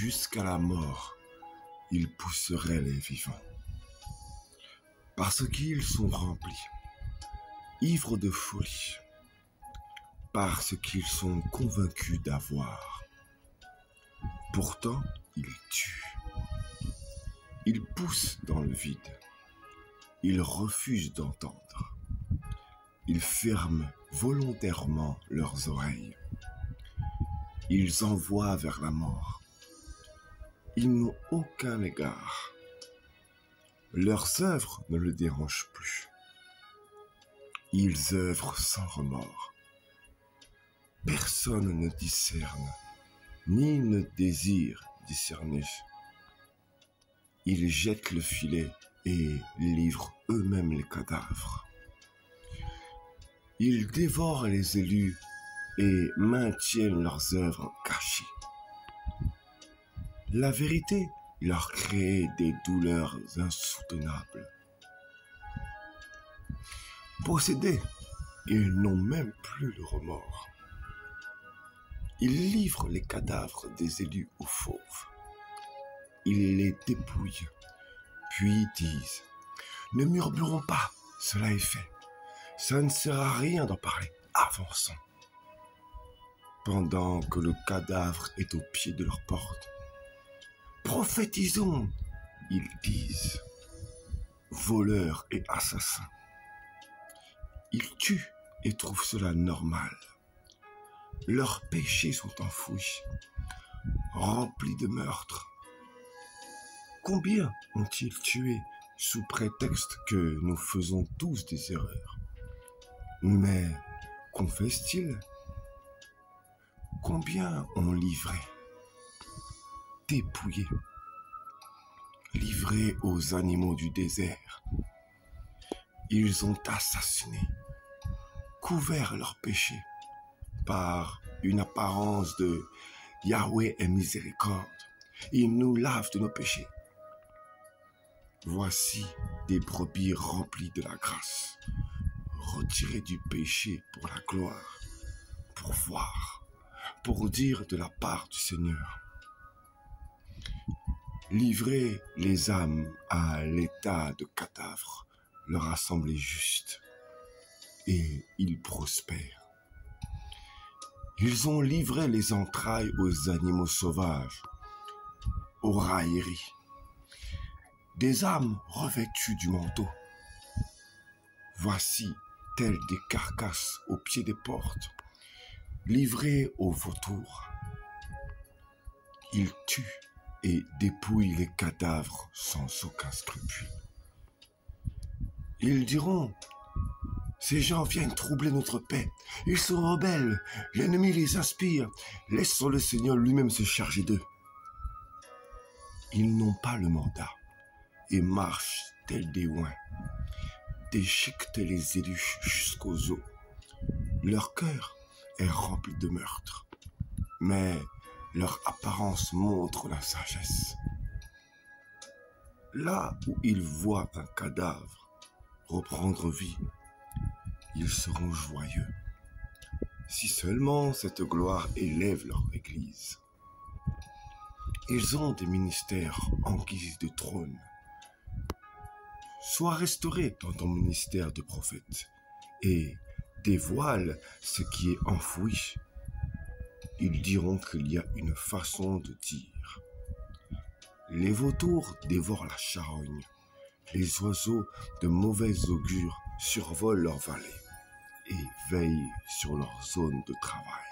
jusqu'à la mort, ils pousseraient les vivants. Parce qu'ils sont remplis, ivres de folie, parce qu'ils sont convaincus d'avoir. Pourtant, ils tuent. Ils poussent dans le vide. Ils refusent d'entendre. Ils ferment volontairement leurs oreilles. Ils envoient vers la mort. Ils n'ont aucun égard. Leurs œuvres ne le dérangent plus. Ils œuvrent sans remords. Personne ne discerne, ni ne désire discerner. Ils jettent le filet et livrent eux-mêmes les cadavres. Ils dévorent les élus et maintiennent leurs œuvres cachées. La vérité leur crée des douleurs insoutenables. Possédés, ils n'ont même plus le remords. Ils livrent les cadavres des élus aux fauves. Ils les dépouillent, puis disent « Ne murmurons pas, cela est fait. Ça ne sert à rien d'en parler, avançons. » Pendant que le cadavre est au pied de leur porte, « Prophétisons !» ils disent, voleurs et assassins. Ils tuent et trouvent cela normal. Leurs péchés sont enfouis, remplis de meurtres. Combien ont-ils tué sous prétexte que nous faisons tous des erreurs? Mais confessent-ils? Combien ont livré, dépouillé, livré aux animaux du désert? Ils ont assassiné, couvert leurs péchés par une apparence de Yahweh est miséricorde. Il nous lave de nos péchés. Voici des brebis remplies de la grâce, retirées du péché pour la gloire, pour voir, pour dire de la part du Seigneur. Livrez les âmes à l'état de cadavres, leur assemblée juste, et ils prospèrent. Ils ont livré les entrailles aux animaux sauvages, aux railleries, des âmes revêtues du manteau. Voici telles des carcasses au pied des portes, livrées aux vautours. Ils tuent et dépouillent les cadavres sans aucun scrupule. Ils diront, ces gens viennent troubler notre paix. Ils sont rebelles, l'ennemi les inspire. Laissons le Seigneur lui-même se charger d'eux. Ils n'ont pas le mandat et marchent tels des oins, déchiquetent les élus jusqu'aux os. Leur cœur est rempli de meurtre, mais leur apparence montre la sagesse. Là où ils voient un cadavre reprendre vie, ils seront joyeux. Si seulement cette gloire élève leur Église. Ils ont des ministères en guise de trône. Sois restauré dans ton ministère de prophète et dévoile ce qui est enfoui. Ils diront qu'il y a une façon de dire. Les vautours dévorent la charogne. Les oiseaux de mauvais augure survolent leur vallée et veillent sur leur zone de travail.